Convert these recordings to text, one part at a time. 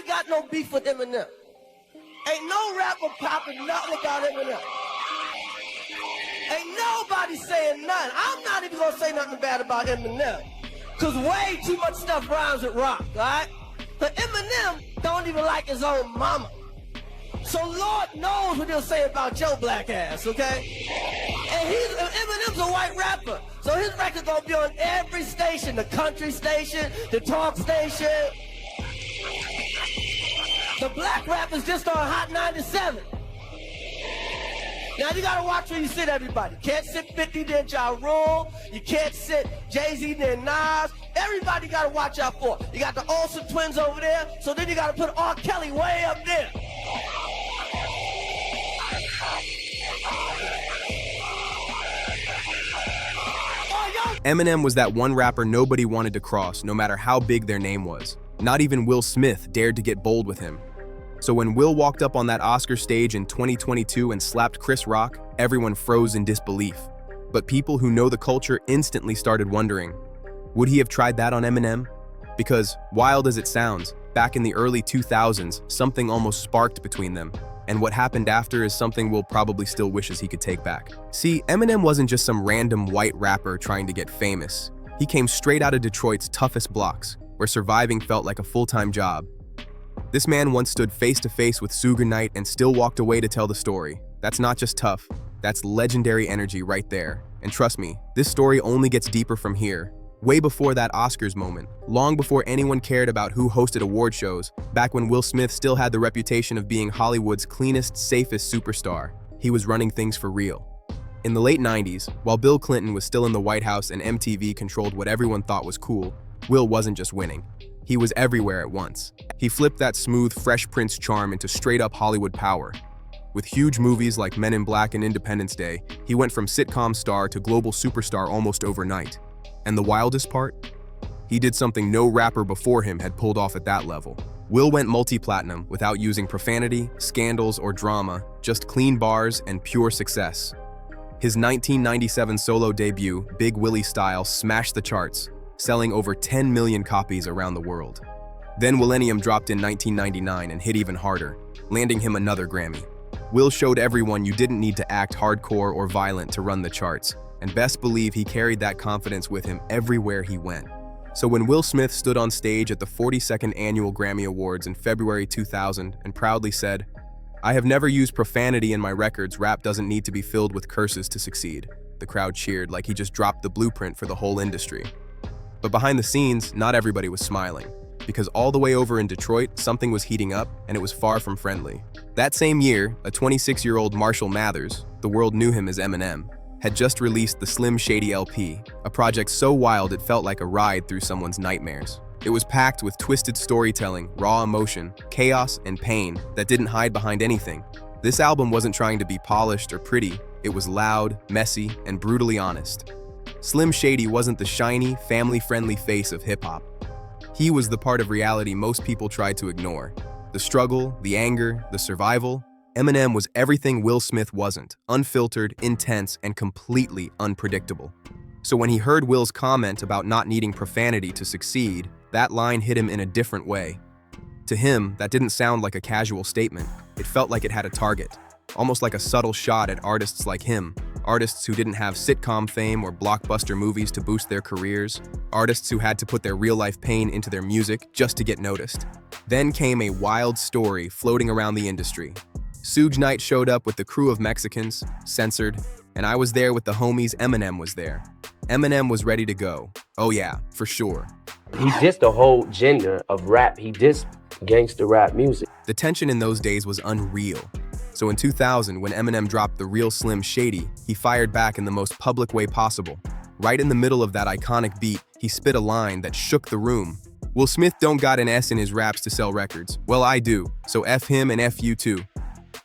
nobody got no beef with Eminem. Ain't no rapper popping nothing about Eminem. Ain't nobody saying nothing. I'm not even gonna say nothing bad about Eminem. Cause way too much stuff rhymes with rock, alright? But Eminem don't even like his own mama. So Lord knows what he'll say about your black ass, okay? And Eminem's a white rapper. So his record gonna be on every station, the country station, the talk station. The black rapper's just on Hot 97. Now you gotta watch where you sit, everybody. You can't sit 50 then Ja Rule. You can't sit Jay-Z then Nas. Everybody gotta watch out for. You got the Olsen twins over there, so then you gotta put R. Kelly way up there. Eminem was that one rapper nobody wanted to cross, no matter how big their name was. Not even Will Smith dared to get bold with him. So when Will walked up on that Oscar stage in 2022 and slapped Chris Rock, everyone froze in disbelief. But people who know the culture instantly started wondering, would he have tried that on Eminem? Because, wild as it sounds, back in the early 2000s, something almost sparked between them. And what happened after is something Will probably still wishes he could take back. See, Eminem wasn't just some random white rapper trying to get famous. He came straight out of Detroit's toughest blocks, where surviving felt like a full-time job. This man once stood face-to-face with Suge Knight and still walked away to tell the story. That's not just tough, that's legendary energy right there. And trust me, this story only gets deeper from here. Way before that Oscars moment, long before anyone cared about who hosted award shows, back when Will Smith still had the reputation of being Hollywood's cleanest, safest superstar, he was running things for real. In the late 90s, while Bill Clinton was still in the White House and MTV controlled what everyone thought was cool, Will wasn't just winning. He was everywhere at once. He flipped that smooth Fresh Prince charm into straight-up Hollywood power. With huge movies like Men in Black and Independence Day, he went from sitcom star to global superstar almost overnight. And the wildest part? He did something no rapper before him had pulled off at that level. Will went multi-platinum without using profanity, scandals, or drama, just clean bars and pure success. His 1997 solo debut, Big Willie Style, smashed the charts, selling over 10 million copies around the world. Then Millennium dropped in 1999 and hit even harder, landing him another Grammy. Will showed everyone you didn't need to act hardcore or violent to run the charts, and best believe he carried that confidence with him everywhere he went. So when Will Smith stood on stage at the 42nd Annual Grammy Awards in February 2000 and proudly said, "I have never used profanity in my records, rap doesn't need to be filled with curses to succeed," the crowd cheered like he just dropped the blueprint for the whole industry. But behind the scenes, not everybody was smiling, because all the way over in Detroit, something was heating up, and it was far from friendly. That same year, a 26-year-old Marshall Mathers, the world knew him as Eminem, had just released the Slim Shady LP, a project so wild it felt like a ride through someone's nightmares. It was packed with twisted storytelling, raw emotion, chaos, and pain that didn't hide behind anything. This album wasn't trying to be polished or pretty, it was loud, messy, and brutally honest. Slim Shady wasn't the shiny, family-friendly face of hip-hop. He was the part of reality most people tried to ignore. The struggle, the anger, the survival. Eminem was everything Will Smith wasn't, unfiltered, intense, and completely unpredictable. So when he heard Will's comment about not needing profanity to succeed, that line hit him in a different way. To him, that didn't sound like a casual statement. It felt like it had a target, almost like a subtle shot at artists like him, artists who didn't have sitcom fame or blockbuster movies to boost their careers, artists who had to put their real-life pain into their music just to get noticed. Then came a wild story floating around the industry. Suge Knight showed up with the crew of Mexicans, censored, and I was there with the homies. Eminem was there. Eminem was ready to go. Oh yeah, for sure. He dissed the whole genre of rap. He dissed gangster rap music. The tension in those days was unreal. So in 2000, when Eminem dropped The Real Slim Shady, he fired back in the most public way possible. Right in the middle of that iconic beat, he spit a line that shook the room. Will Smith don't got an S in his raps to sell records. Well, I do, so F him and F you too.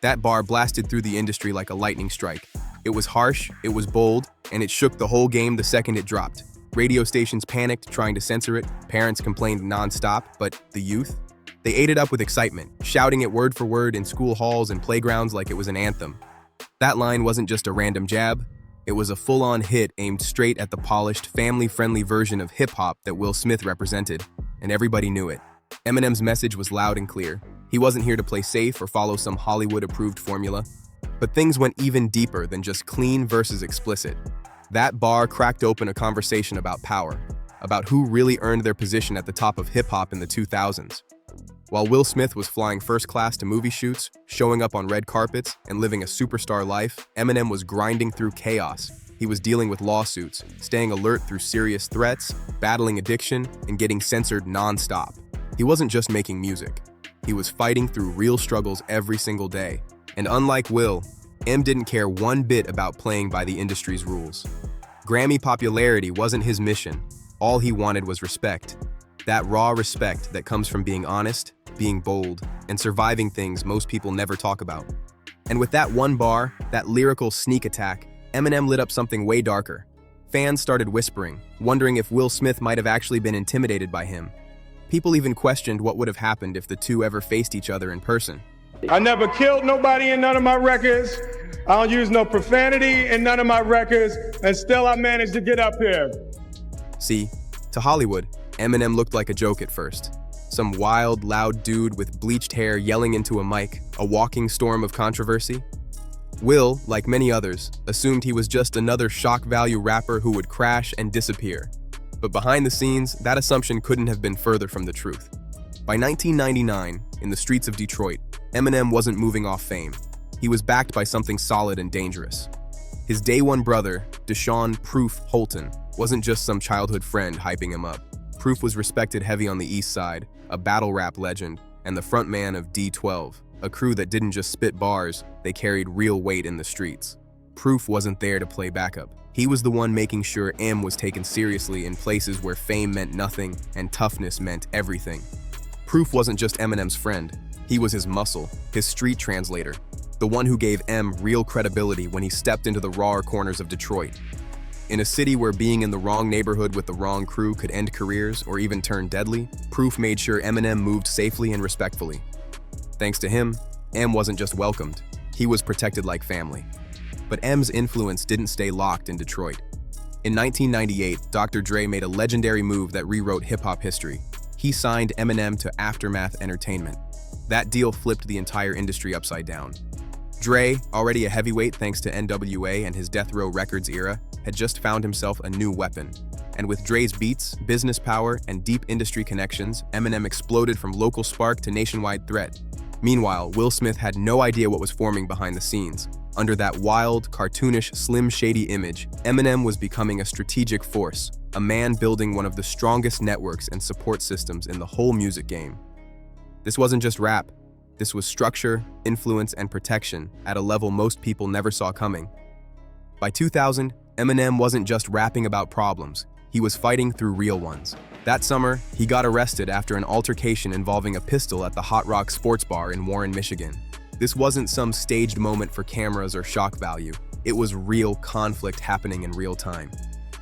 That bar blasted through the industry like a lightning strike. It was harsh, it was bold, and it shook the whole game the second it dropped. Radio stations panicked, trying to censor it. Parents complained nonstop, but the youth? They ate it up with excitement, shouting it word for word in school halls and playgrounds like it was an anthem. That line wasn't just a random jab. It was a full-on hit aimed straight at the polished, family-friendly version of hip-hop that Will Smith represented, and everybody knew it. Eminem's message was loud and clear. He wasn't here to play safe or follow some Hollywood-approved formula. But things went even deeper than just clean versus explicit. That bar cracked open a conversation about power, about who really earned their position at the top of hip-hop in the 2000s. While Will Smith was flying first class to movie shoots, showing up on red carpets, and living a superstar life, Eminem was grinding through chaos. He was dealing with lawsuits, staying alert through serious threats, battling addiction, and getting censored non-stop. He wasn't just making music. He was fighting through real struggles every single day. And unlike Will, Em didn't care one bit about playing by the industry's rules. Grammy popularity wasn't his mission. All he wanted was respect. That raw respect that comes from being honest, being bold, and surviving things most people never talk about. And with that one bar, that lyrical sneak attack, Eminem lit up something way darker. Fans started whispering, wondering if Will Smith might have actually been intimidated by him. People even questioned what would have happened if the two ever faced each other in person. I never killed nobody in none of my records. I don't use no profanity in none of my records, and still I managed to get up here. See, to Hollywood, Eminem looked like a joke at first. Some wild, loud dude with bleached hair yelling into a mic, a walking storm of controversy. Will, like many others, assumed he was just another shock value rapper who would crash and disappear. But behind the scenes, that assumption couldn't have been further from the truth. By 1999, in the streets of Detroit, Eminem wasn't moving off fame. He was backed by something solid and dangerous. His day one brother, Deshaun "Proof" Holton, wasn't just some childhood friend hyping him up. Proof was respected heavy on the East Side, a battle rap legend, and the frontman of D12, a crew that didn't just spit bars, they carried real weight in the streets. Proof wasn't there to play backup. He was the one making sure M was taken seriously in places where fame meant nothing and toughness meant everything. Proof wasn't just Eminem's friend. He was his muscle, his street translator, the one who gave M real credibility when he stepped into the rawer corners of Detroit. In a city where being in the wrong neighborhood with the wrong crew could end careers or even turn deadly, Proof made sure Eminem moved safely and respectfully. Thanks to him, M wasn't just welcomed, he was protected like family. But M's influence didn't stay locked in Detroit. In 1998, Dr. Dre made a legendary move that rewrote hip-hop history. He signed Eminem to Aftermath Entertainment. That deal flipped the entire industry upside down. Dre, already a heavyweight thanks to NWA and his Death Row Records era, had just found himself a new weapon. And with Dre's beats, business power, and deep industry connections, Eminem exploded from local spark to nationwide threat. Meanwhile, Will Smith had no idea what was forming behind the scenes. Under that wild, cartoonish, Slim Shady image, Eminem was becoming a strategic force, a man building one of the strongest networks and support systems in the whole music game. This wasn't just rap. This was structure, influence, and protection at a level most people never saw coming. By 2000, Eminem wasn't just rapping about problems, he was fighting through real ones. That summer, he got arrested after an altercation involving a pistol at the Hot Rock Sports Bar in Warren, Michigan. This wasn't some staged moment for cameras or shock value. It was real conflict happening in real time.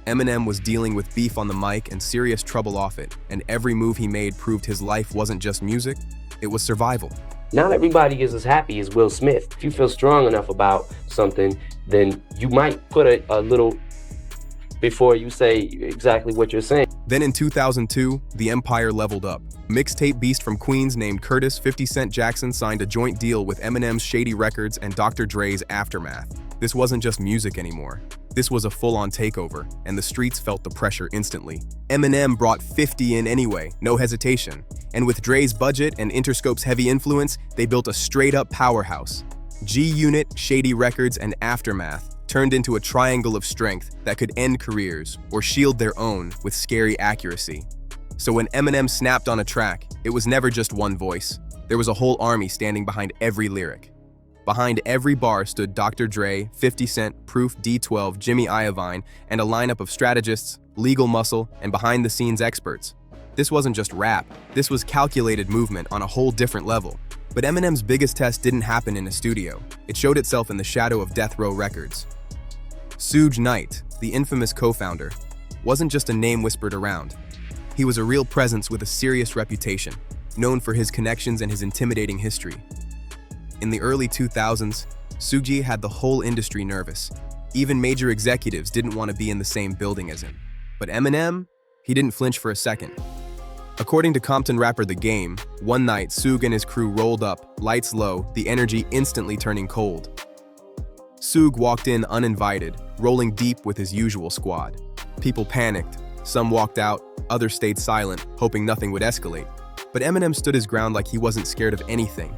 Eminem was dealing with beef on the mic and serious trouble off it, and every move he made proved his life wasn't just music, it was survival. Not everybody is as happy as Will Smith. If you feel strong enough about something, then you might put a little before you say exactly what you're saying. Then in 2002, the empire leveled up. Mixtape beast from Queens named Curtis 50 Cent Jackson signed a joint deal with Eminem's Shady Records and Dr. Dre's Aftermath. This wasn't just music anymore. This was a full-on takeover, and the streets felt the pressure instantly. Eminem brought 50 in anyway, no hesitation. And with Dre's budget and Interscope's heavy influence, they built a straight-up powerhouse. G-Unit, Shady Records, and Aftermath turned into a triangle of strength that could end careers or shield their own with scary accuracy. So when Eminem snapped on a track, it was never just one voice. There was a whole army standing behind every lyric. Behind every bar stood Dr. Dre, 50 Cent, Proof, D12, Jimmy Iovine, and a lineup of strategists, legal muscle, and behind-the-scenes experts. This wasn't just rap, this was calculated movement on a whole different level. But Eminem's biggest test didn't happen in a studio. It showed itself in the shadow of Death Row Records. Suge Knight, the infamous co-founder, wasn't just a name whispered around. He was a real presence with a serious reputation, known for his connections and his intimidating history. In the early 2000s, Suge had the whole industry nervous. Even major executives didn't want to be in the same building as him. But Eminem, he didn't flinch for a second. According to Compton rapper The Game, one night Suge and his crew rolled up, lights low, the energy instantly turning cold. Suge walked in uninvited, rolling deep with his usual squad. People panicked, some walked out, others stayed silent, hoping nothing would escalate. But Eminem stood his ground like he wasn't scared of anything.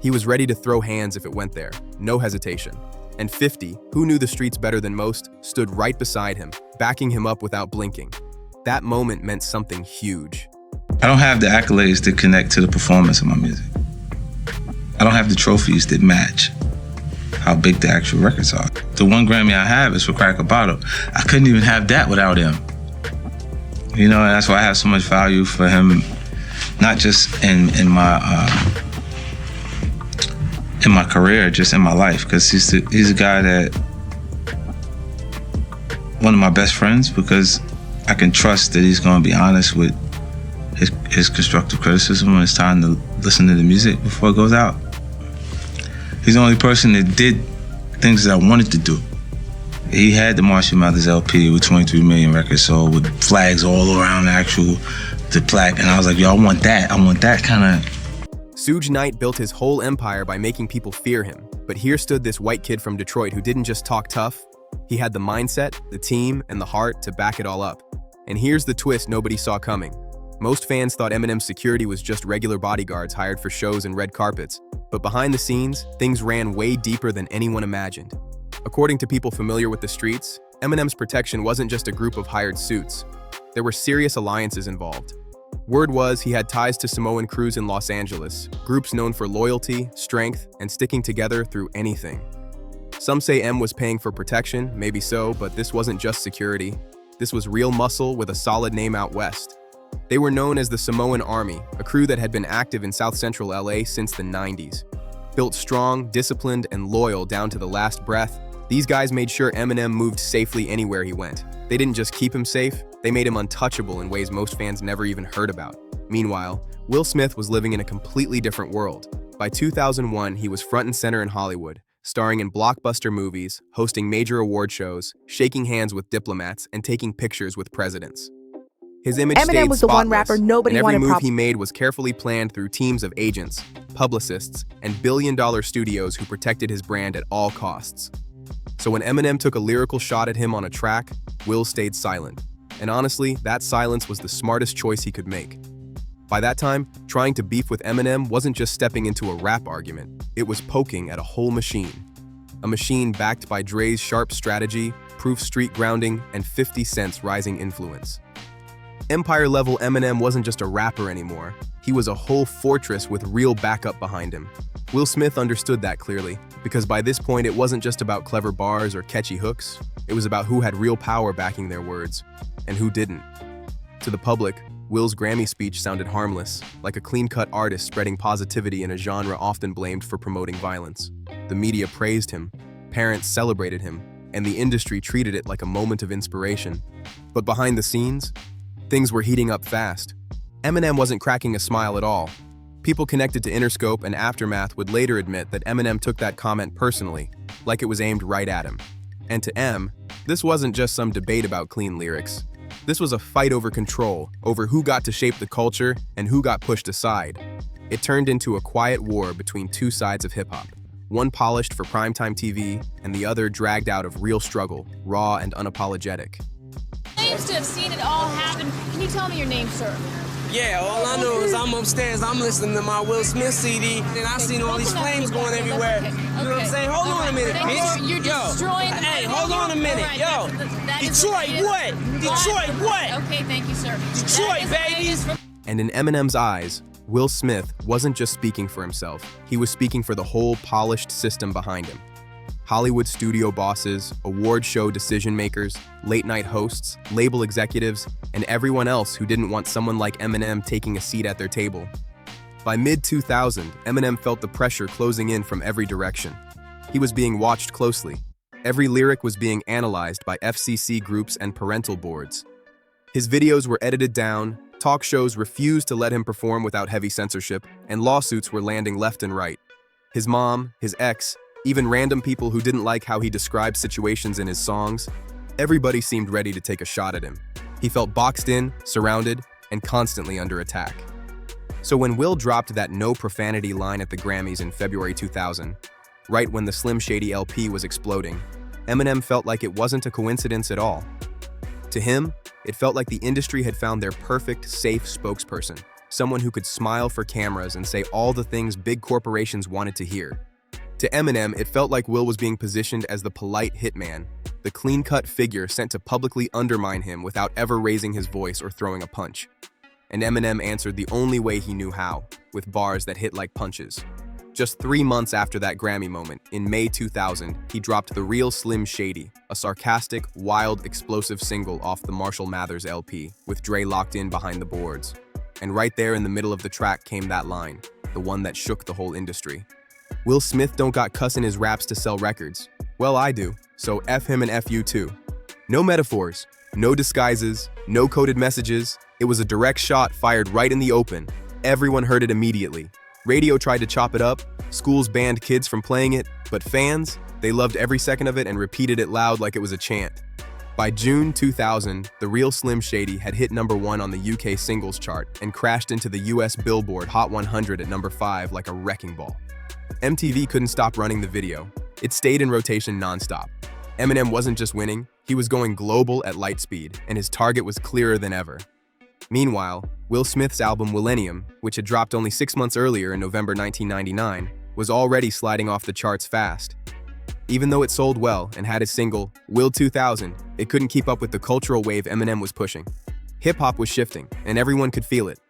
He was ready to throw hands if it went there, no hesitation. And 50, who knew the streets better than most, stood right beside him, backing him up without blinking. That moment meant something huge. I don't have the accolades that connect to the performance of my music. I don't have the trophies that match how big the actual records are. The one Grammy I have is for Crack a Bottle. I couldn't even have that without him. You know, and that's why I have so much value for him, not just in my career, just in my life, because he's a guy that, one of my best friends, because I can trust that he's going to be honest with his constructive criticism when it's time to listen to the music before it goes out. He's the only person that did things that I wanted to do. He had the Marshall Mathers LP with 23 million records sold with flags all around the plaque, and I was like, yo, I want that kind of. Suge Knight built his whole empire by making people fear him, but here stood this white kid from Detroit who didn't just talk tough, he had the mindset, the team, and the heart to back it all up. And here's the twist nobody saw coming. Most fans thought Eminem's security was just regular bodyguards hired for shows and red carpets, but behind the scenes, things ran way deeper than anyone imagined. According to people familiar with the streets, Eminem's protection wasn't just a group of hired suits. There were serious alliances involved. Word was he had ties to Samoan crews in Los Angeles, groups known for loyalty, strength, and sticking together through anything. Some say M was paying for protection, maybe so, but this wasn't just security. This was real muscle with a solid name out west. They were known as the Samoan Army, a crew that had been active in South Central LA since the 90s. Built strong, disciplined, and loyal down to the last breath, these guys made sure Eminem moved safely anywhere he went. They didn't just keep him safe, they made him untouchable in ways most fans never even heard about. Meanwhile, Will Smith was living in a completely different world. By 2001, he was front and center in Hollywood, starring in blockbuster movies, hosting major award shows, shaking hands with diplomats, and taking pictures with presidents. His image Eminem was the one rapper nobody and wanted every move he made was carefully planned through teams of agents, publicists, and billion-dollar studios who protected his brand at all costs. So when Eminem took a lyrical shot at him on a track, Will stayed silent. And honestly, that silence was the smartest choice he could make. By that time, trying to beef with Eminem wasn't just stepping into a rap argument, it was poking at a whole machine. A machine backed by Dre's sharp strategy, proof street grounding, and 50 Cent's rising influence. Empire-level Eminem wasn't just a rapper anymore, he was a whole fortress with real backup behind him. Will Smith understood that clearly, because by this point it wasn't just about clever bars or catchy hooks, it was about who had real power backing their words, and who didn't. To the public, Will's Grammy speech sounded harmless, like a clean-cut artist spreading positivity in a genre often blamed for promoting violence. The media praised him, parents celebrated him, and the industry treated it like a moment of inspiration. But behind the scenes, things were heating up fast. Eminem wasn't cracking a smile at all. People connected to Interscope and Aftermath would later admit that Eminem took that comment personally, like it was aimed right at him. And to M, this wasn't just some debate about clean lyrics. This was a fight over control, over who got to shape the culture and who got pushed aside. It turned into a quiet war between two sides of hip-hop, one polished for primetime TV and the other dragged out of real struggle, raw and unapologetic. Claims to have seen it all happen. Can you tell me your name, sir? Yeah, all I know is I'm upstairs, I'm listening to my Will Smith CD, and I seen all these flames going everywhere. You know what I'm saying? Hold on a minute, bitch. You're destroying the Hey, hold on a minute, right, yo. Detroit, what? Detroit, what? Okay, thank you, sir. Detroit, baby. And in Eminem's eyes, Will Smith wasn't just speaking for himself, he was speaking for the whole polished system behind him. Hollywood studio bosses, award show decision-makers, late-night hosts, label executives, and everyone else who didn't want someone like Eminem taking a seat at their table. By mid-2000, Eminem felt the pressure closing in from every direction. He was being watched closely. Every lyric was being analyzed by FCC groups and parental boards. His videos were edited down, talk shows refused to let him perform without heavy censorship, and lawsuits were landing left and right. His mom, his ex, even random people who didn't like how he described situations in his songs, everybody seemed ready to take a shot at him. He felt boxed in, surrounded, and constantly under attack. So when Will dropped that no profanity line at the Grammys in February 2000, right when the Slim Shady LP was exploding, Eminem felt like it wasn't a coincidence at all. To him, it felt like the industry had found their perfect, safe spokesperson, someone who could smile for cameras and say all the things big corporations wanted to hear. To Eminem, it felt like Will was being positioned as the polite hitman, the clean-cut figure sent to publicly undermine him without ever raising his voice or throwing a punch. And Eminem answered the only way he knew how, with bars that hit like punches. Just 3 months after that Grammy moment, in May 2000, he dropped The Real Slim Shady, a sarcastic, wild, explosive single off the Marshall Mathers LP, with Dre locked in behind the boards. And right there in the middle of the track came that line, the one that shook the whole industry. Will Smith don't got cuss in his raps to sell records. Well, I do, so F him and F you too. No metaphors, no disguises, no coded messages. It was a direct shot fired right in the open. Everyone heard it immediately. Radio tried to chop it up, schools banned kids from playing it, but fans, they loved every second of it and repeated it loud like it was a chant. By June 2000, The Real Slim Shady had hit #1 on the UK singles chart and crashed into the US Billboard Hot 100 at #5 like a wrecking ball. MTV couldn't stop running the video. It stayed in rotation nonstop. Eminem wasn't just winning, he was going global at light speed, and his target was clearer than ever. Meanwhile, Will Smith's album Millennium, which had dropped only 6 months earlier in November 1999, was already sliding off the charts fast. Even though it sold well and had a single, Will 2000, it couldn't keep up with the cultural wave Eminem was pushing. Hip-hop was shifting, and everyone could feel it.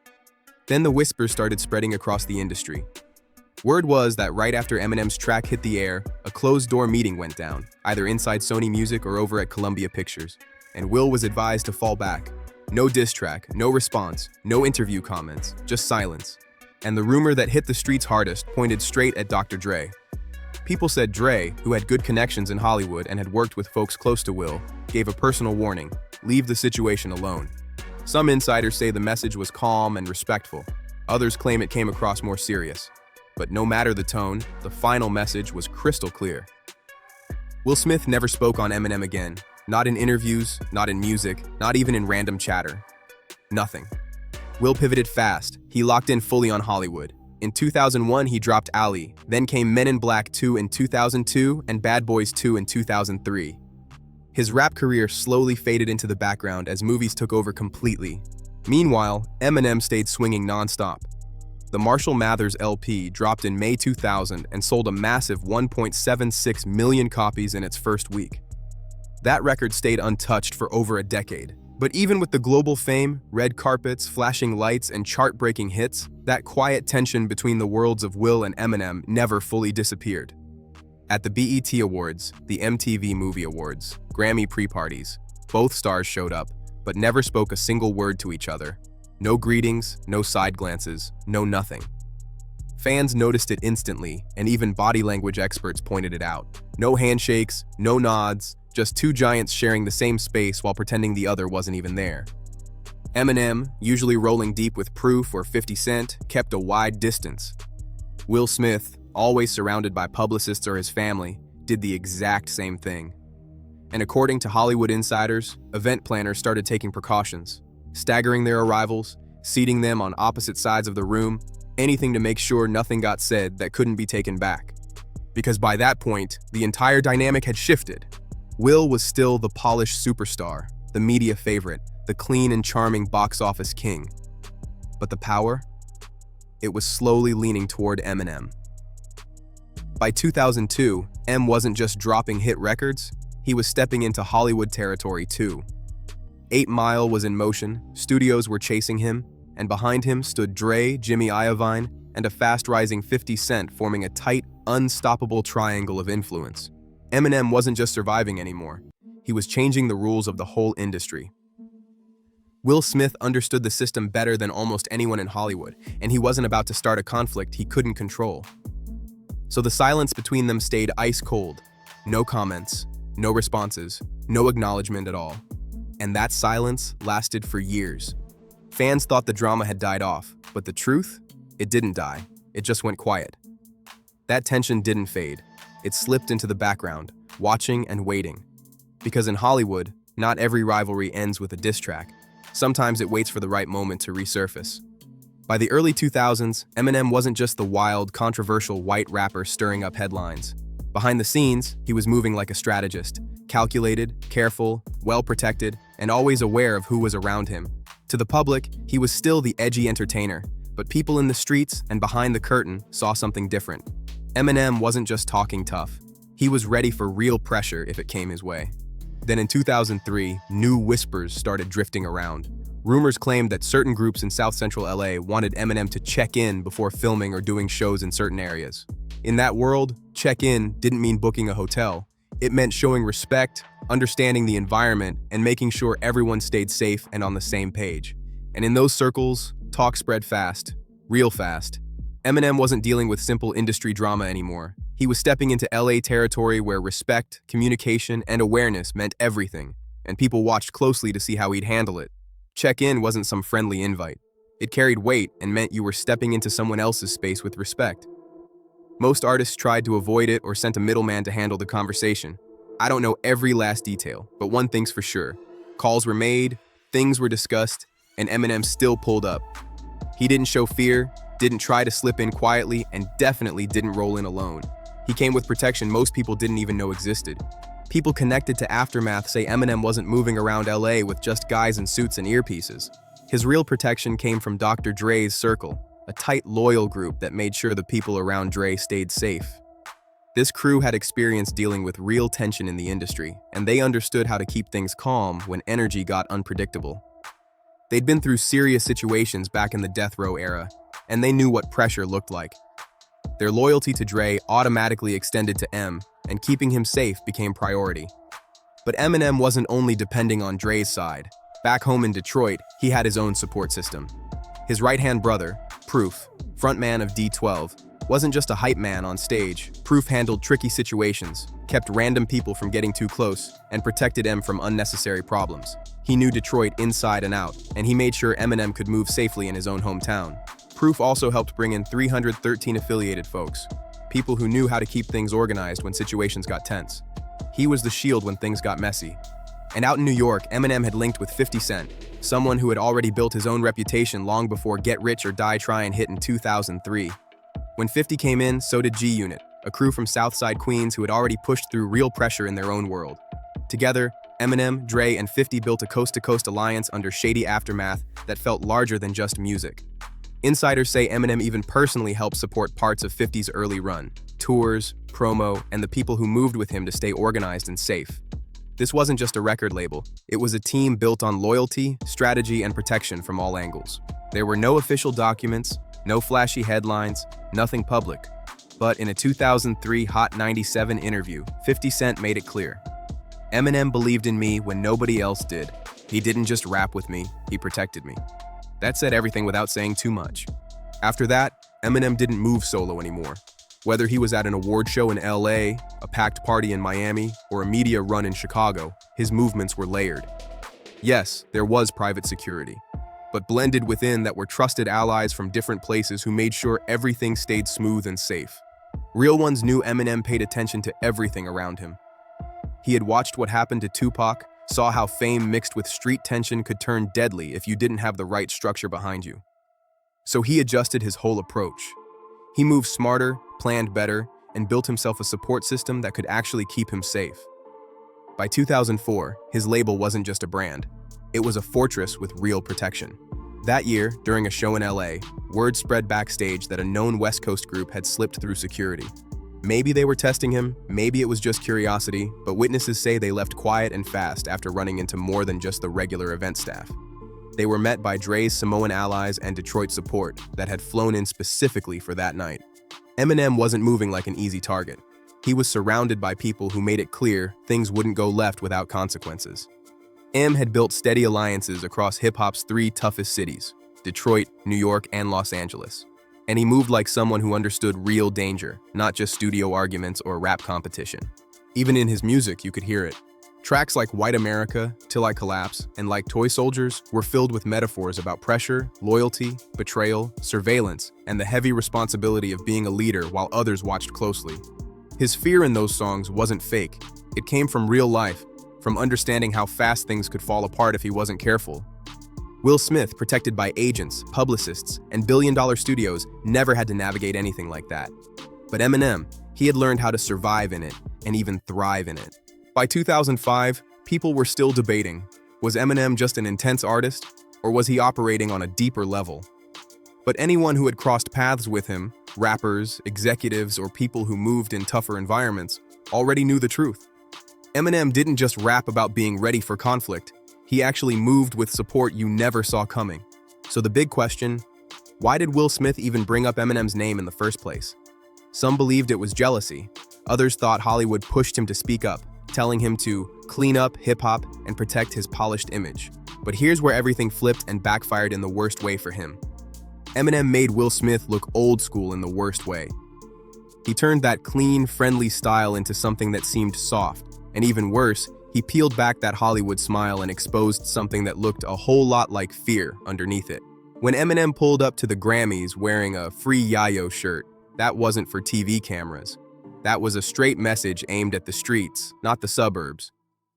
Then the whispers started spreading across the industry. Word was that right after Eminem's track hit the air, a closed-door meeting went down, either inside Sony Music or over at Columbia Pictures, and Will was advised to fall back. No diss track, no response, no interview comments, just silence. And the rumor that hit the streets hardest pointed straight at Dr. Dre. People said Dre, who had good connections in Hollywood and had worked with folks close to Will, gave a personal warning: leave the situation alone. Some insiders say the message was calm and respectful. Others claim it came across more serious. But no matter the tone, the final message was crystal clear. Will Smith never spoke on Eminem again. Not in interviews, not in music, not even in random chatter. Nothing. Will pivoted fast. He locked in fully on Hollywood. In 2001, he dropped Ali, then came Men in Black 2 in 2002 and Bad Boys 2 in 2003. His rap career slowly faded into the background as movies took over completely. Meanwhile, Eminem stayed swinging nonstop. The Marshall Mathers LP dropped in May 2000 and sold a massive 1.76 million copies in its first week. That record stayed untouched for over a decade. But even with the global fame, red carpets, flashing lights, and chart-breaking hits, that quiet tension between the worlds of Will and Eminem never fully disappeared. At the BET Awards, the MTV Movie Awards, Grammy pre-parties, both stars showed up, but never spoke a single word to each other. No greetings, no side glances, no nothing. Fans noticed it instantly, and even body language experts pointed it out. No handshakes, no nods, just two giants sharing the same space while pretending the other wasn't even there. Eminem, usually rolling deep with Proof or 50 Cent, kept a wide distance. Will Smith, always surrounded by publicists or his family, did the exact same thing. And according to Hollywood insiders, event planners started taking precautions, staggering their arrivals, seating them on opposite sides of the room, anything to make sure nothing got said that couldn't be taken back. Because by that point, the entire dynamic had shifted. Will was still the polished superstar, the media favorite, the clean and charming box office king. But the power? It was slowly leaning toward Eminem. By 2002, M wasn't just dropping hit records, he was stepping into Hollywood territory too. 8 Mile was in motion, studios were chasing him, and behind him stood Dre, Jimmy Iovine, and a fast-rising 50 Cent forming a tight, unstoppable triangle of influence. Eminem wasn't just surviving anymore. He was changing the rules of the whole industry. Will Smith understood the system better than almost anyone in Hollywood, and he wasn't about to start a conflict he couldn't control. So the silence between them stayed ice cold. No comments, no responses, no acknowledgement at all. And that silence lasted for years. Fans thought the drama had died off, but the truth? It didn't die. It just went quiet. That tension didn't fade. It slipped into the background, watching and waiting. Because in Hollywood, not every rivalry ends with a diss track. Sometimes it waits for the right moment to resurface. By the early 2000s, Eminem wasn't just the wild, controversial white rapper stirring up headlines. Behind the scenes, he was moving like a strategist, calculated, careful, well-protected, and always aware of who was around him. To the public, he was still the edgy entertainer, but people in the streets and behind the curtain saw something different. Eminem wasn't just talking tough. He was ready for real pressure if it came his way. Then in 2003, new whispers started drifting around. Rumors claimed that certain groups in South Central LA wanted Eminem to check in before filming or doing shows in certain areas. In that world, check in didn't mean booking a hotel. It meant showing respect, understanding the environment, and making sure everyone stayed safe and on the same page. And in those circles, talk spread fast, real fast. Eminem wasn't dealing with simple industry drama anymore. He was stepping into LA territory where respect, communication, and awareness meant everything, and people watched closely to see how he'd handle it. Check-in wasn't some friendly invite. It carried weight and meant you were stepping into someone else's space with respect. Most artists tried to avoid it or sent a middleman to handle the conversation. I don't know every last detail, but one thing's for sure. Calls were made, things were discussed, and Eminem still pulled up. He didn't show fear, didn't try to slip in quietly, and definitely didn't roll in alone. He came with protection most people didn't even know existed. People connected to Aftermath say Eminem wasn't moving around LA with just guys in suits and earpieces. His real protection came from Dr. Dre's circle, a tight, loyal group that made sure the people around Dre stayed safe. This crew had experience dealing with real tension in the industry, and they understood how to keep things calm when energy got unpredictable. They'd been through serious situations back in the death row era, and they knew what pressure looked like. Their loyalty to Dre automatically extended to M, and keeping him safe became priority. But Eminem wasn't only depending on Dre's side. Back home in Detroit, he had his own support system. His right-hand brother, Proof, frontman of D12, wasn't just a hype man on stage. Proof handled tricky situations, kept random people from getting too close, and protected M from unnecessary problems. He knew Detroit inside and out, and he made sure Eminem could move safely in his own hometown. Proof also helped bring in 313 affiliated folks, people who knew how to keep things organized when situations got tense. He was the shield when things got messy. And out in New York, Eminem had linked with 50 Cent, someone who had already built his own reputation long before Get Rich or Die Tryin' hit in 2003. When 50 came in, so did G-Unit, a crew from Southside Queens who had already pushed through real pressure in their own world. Together, Eminem, Dre, and 50 built a coast-to-coast alliance under shady Aftermath that felt larger than just music. Insiders say Eminem even personally helped support parts of 50's early run, tours, promo, and the people who moved with him to stay organized and safe. This wasn't just a record label, it was a team built on loyalty, strategy, and protection from all angles. There were no official documents, no flashy headlines, nothing public. But in a 2003 Hot 97 interview, 50 Cent made it clear. Eminem believed in me when nobody else did. He didn't just rap with me, he protected me. That said everything without saying too much. After that, Eminem didn't move solo anymore. Whether he was at an award show in LA, a packed party in Miami, or a media run in Chicago, his movements were layered. Yes, there was private security, but blended within that were trusted allies from different places who made sure everything stayed smooth and safe. Real ones knew Eminem paid attention to everything around him. He had watched what happened to Tupac, saw how fame mixed with street tension could turn deadly if you didn't have the right structure behind you. So he adjusted his whole approach. He moved smarter, planned better, and built himself a support system that could actually keep him safe. By 2004, his label wasn't just a brand. It was a fortress with real protection. That year, during a show in LA, word spread backstage that a known West Coast group had slipped through security. Maybe they were testing him, maybe it was just curiosity, but witnesses say they left quiet and fast after running into more than just the regular event staff. They were met by Dre's Samoan allies and Detroit support that had flown in specifically for that night. Eminem wasn't moving like an easy target. He was surrounded by people who made it clear things wouldn't go left without consequences. M had built steady alliances across hip-hop's 3 toughest cities, Detroit, New York, and Los Angeles. And he moved like someone who understood real danger, not just studio arguments or rap competition. Even in his music, you could hear it. Tracks like White America, Till I Collapse, and Like Toy Soldiers were filled with metaphors about pressure, loyalty, betrayal, surveillance, and the heavy responsibility of being a leader while others watched closely. His fear in those songs wasn't fake. It came from real life, from understanding how fast things could fall apart if he wasn't careful. Will Smith, protected by agents, publicists, and billion-dollar studios, never had to navigate anything like that. But Eminem, he had learned how to survive in it and even thrive in it. By 2005, people were still debating, was Eminem just an intense artist, or was he operating on a deeper level? But anyone who had crossed paths with him, rappers, executives, or people who moved in tougher environments, already knew the truth. Eminem didn't just rap about being ready for conflict, he actually moved with support you never saw coming. So the big question, why did Will Smith even bring up Eminem's name in the first place? Some believed it was jealousy, others thought Hollywood pushed him to speak up, telling him to clean up hip-hop and protect his polished image. But here's where everything flipped and backfired in the worst way for him. Eminem made Will Smith look old school in the worst way. He turned that clean, friendly style into something that seemed soft, and even worse, he peeled back that Hollywood smile and exposed something that looked a whole lot like fear underneath it. When Eminem pulled up to the Grammys wearing a Free Yayo shirt, that wasn't for TV cameras. That was a straight message aimed at the streets, not the suburbs.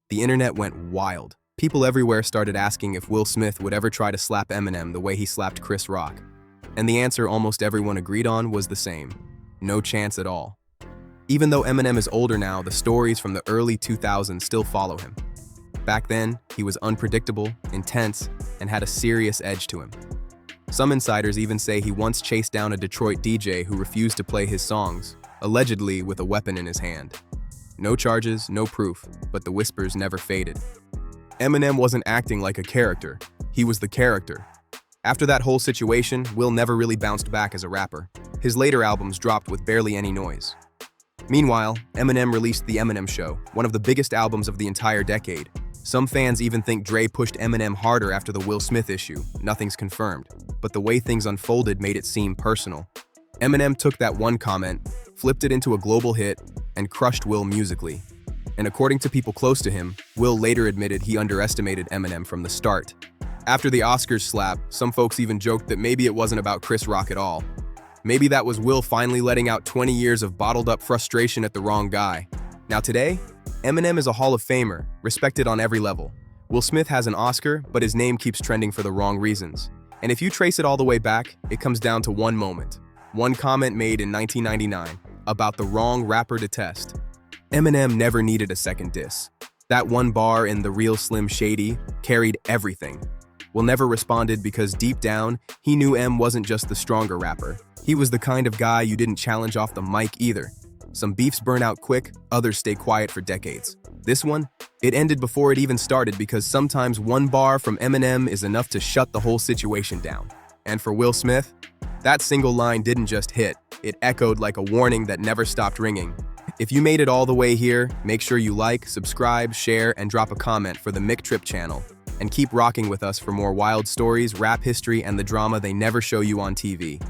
The internet went wild. People everywhere started asking if Will Smith would ever try to slap Eminem the way he slapped Chris Rock. And the answer almost everyone agreed on was the same. No chance at all. Even though Eminem is older now, the stories from the early 2000s still follow him. Back then, he was unpredictable, intense, and had a serious edge to him. Some insiders even say he once chased down a Detroit DJ who refused to play his songs, allegedly with a weapon in his hand. No charges, no proof, but the whispers never faded. Eminem wasn't acting like a character, he was the character. After that whole situation, Will never really bounced back as a rapper. His later albums dropped with barely any noise. Meanwhile, Eminem released The Eminem Show, one of the biggest albums of the entire decade. Some fans even think Dre pushed Eminem harder after the Will Smith issue. Nothing's confirmed, but the way things unfolded made it seem personal. Eminem took that one comment, flipped it into a global hit, and crushed Will musically. And according to people close to him, Will later admitted he underestimated Eminem from the start. After the Oscars slap, some folks even joked that maybe it wasn't about Chris Rock at all. Maybe that was Will finally letting out 20 years of bottled-up frustration at the wrong guy. Now today, Eminem is a Hall of Famer, respected on every level. Will Smith has an Oscar, but his name keeps trending for the wrong reasons. And if you trace it all the way back, it comes down to one moment. One comment made in 1999 about the wrong rapper to test. Eminem never needed a second diss. That one bar in The Real Slim Shady carried everything. Will never responded because deep down, he knew M wasn't just the stronger rapper. He was the kind of guy you didn't challenge off the mic either. Some beefs burn out quick, others stay quiet for decades. This one, it ended before it even started because sometimes one bar from Eminem is enough to shut the whole situation down. And for Will Smith, that single line didn't just hit, it echoed like a warning that never stopped ringing. If you made it all the way here, make sure you like, subscribe, share, and drop a comment for the MicTrip channel. And keep rocking with us for more wild stories, rap history, and the drama they never show you on TV.